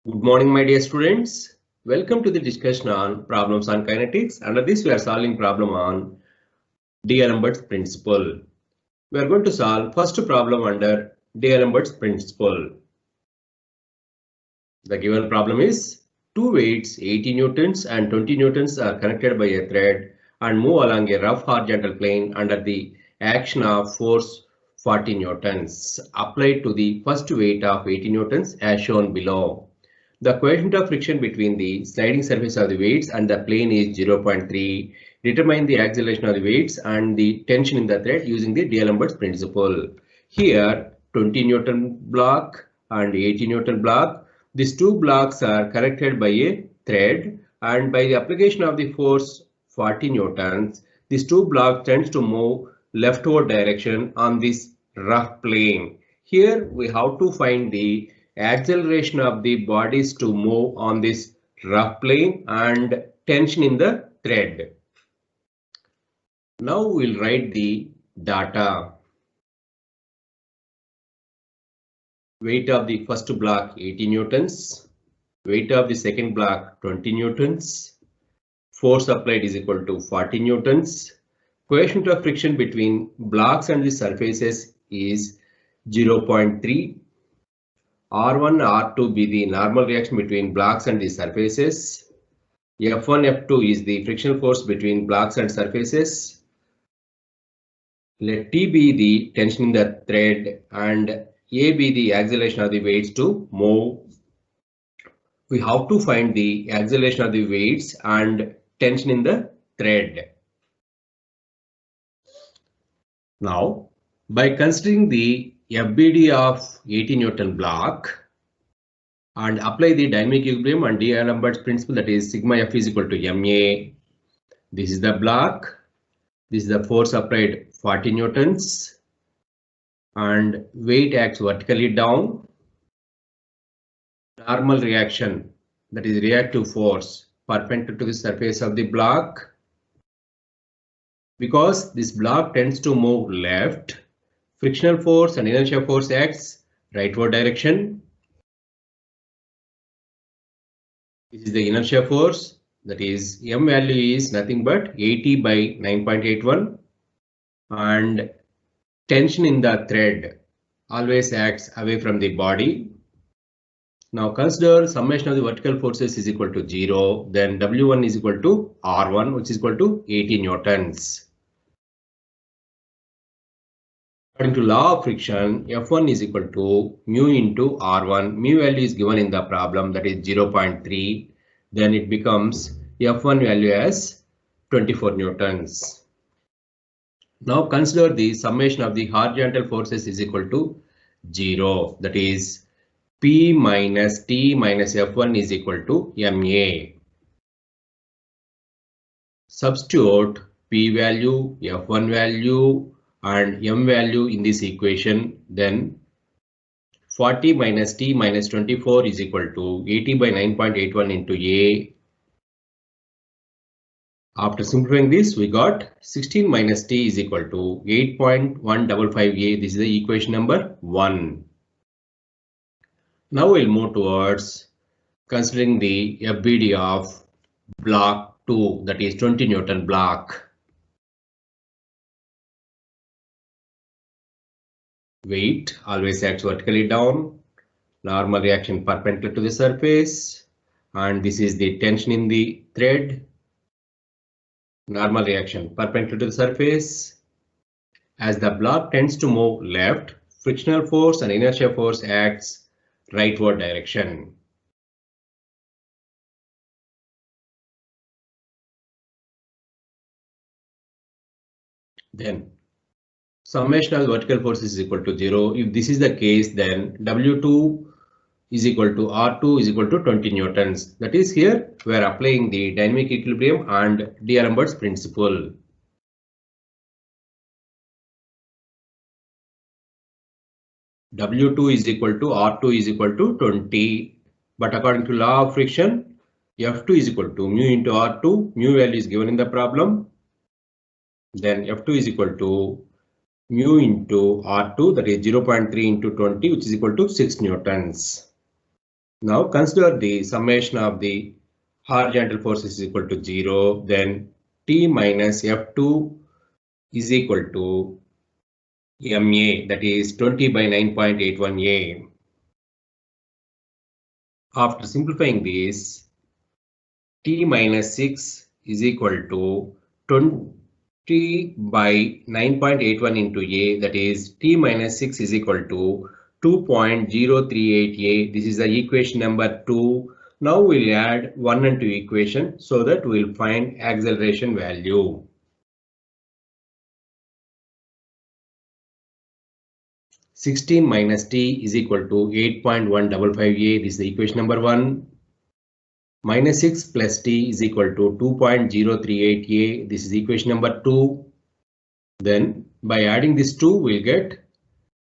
Good morning, my dear students. Welcome to the discussion on problems on kinetics. Under this, we are solving problem on D'Alembert's principle. We are going to solve first problem under D'Alembert's principle. The given problem is two weights 80 newtons and 20 newtons are connected by a thread and move along a rough horizontal plane under the action of force 40 newtons applied to the first weight of 80 newtons as shown below. The coefficient of friction between the sliding surface of the weights and the plane is 0.3. Determine the acceleration of the weights and the tension in the thread using the D'Alembert's principle. Here 20 Newton block and 80 Newton block. These two blocks are connected by a thread, and by the application of the force 40 newtons, these two blocks tends to move leftward direction on this rough plane. Here we have to find the acceleration of the bodies to move on this rough plane and tension in the thread. Now we'll write the data. Weight of the first block 80 newtons, weight of the second block 20 newtons, force applied is equal to 40 newtons, coefficient of friction between blocks and the surfaces is 0.3. R1, R2 be the normal reaction between blocks and the surfaces. F1, F2 is the frictional force between blocks and surfaces. Let T be the tension in the thread and A be the acceleration of the weights to move. We have to find the acceleration of the weights and tension in the thread. Now, by considering the FBD of 80 Newton block and apply the dynamic equilibrium and D'Alembert's principle, that is sigma F is equal to MA. This is the block. This is the force applied 40 newtons and weight acts vertically down. Normal reaction, that is reactive force, perpendicular to the surface of the block. Because this block tends to move left, frictional force and inertia force acts rightward direction. This is the inertia force, that is M value is nothing but 80 by 9.81, and tension in the thread always acts away from the body. Now consider summation of the vertical forces is equal to 0, then W1 is equal to R1, which is equal to 80 newtons. According to law of friction, F1 is equal to mu into R1. Mu value is given in the problem, that is 0.3. Then it becomes F1 value as 24 newtons. Now consider the summation of the horizontal forces is equal to 0. That is P minus T minus F1 is equal to MA. Substitute P value, F1 value and M value in this equation, then 40 minus T minus 24 is equal to 80 by 9.81 into A. After simplifying this, we got 16 minus T is equal to 8.155 A. This is the equation number 1. Now we'll move towards considering the FBD of block 2, that is 20 Newton block. Weight always acts vertically down, normal reaction perpendicular to the surface, and this is the tension in the thread. Normal reaction perpendicular to the surface. As the block tends to move left, frictional force and inertia force acts rightward direction. Then summation of vertical forces is equal to 0. If this is the case, then W2 is equal to R2 is equal to 20 newtons. That is, here we are applying the dynamic equilibrium and D'Alembert's principle. W2 is equal to R2 is equal to 20, but according to law of friction, F2 is equal to mu into R2. Mu value is given in the problem. Then F2 is equal to mu into R2, that is 0.3 into 20, which is equal to 6 newtons. Now consider the summation of the horizontal forces is equal to 0. Then T minus F2 is equal to MA, that is 20 by 9.81 A. After simplifying this, T minus 6 is equal to 20 by 9.81 into A, that is T minus 6 is equal to 2.038 A. This is the equation number 2. Now we'll add 1 and 2 equation so that we'll find acceleration value. (16 minus T is equal to 8.155 A. This is the equation number 1. Minus 6 plus T is equal to 2.038 A. This is equation number 2. Then by adding this 2, we'll get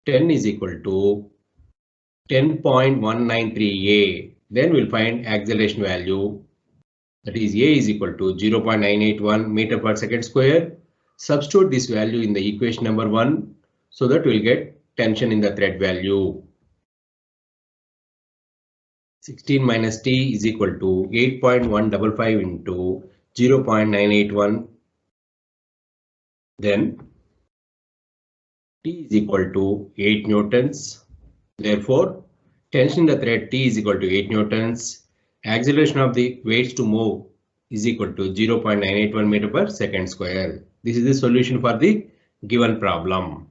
10 is equal to 10.193 A. Then we'll find acceleration value. That is A is equal to 0.981 meter per second square. Substitute this value in the equation number 1 so that we'll get tension in the thread value. 16 minus T is equal to 8.155 into 0.981. Then T is equal to 8 newtons. Therefore, tension in the thread T is equal to 8 newtons. Acceleration of the weights to move is equal to 0.981 meter per second square. This is the solution for the given problem.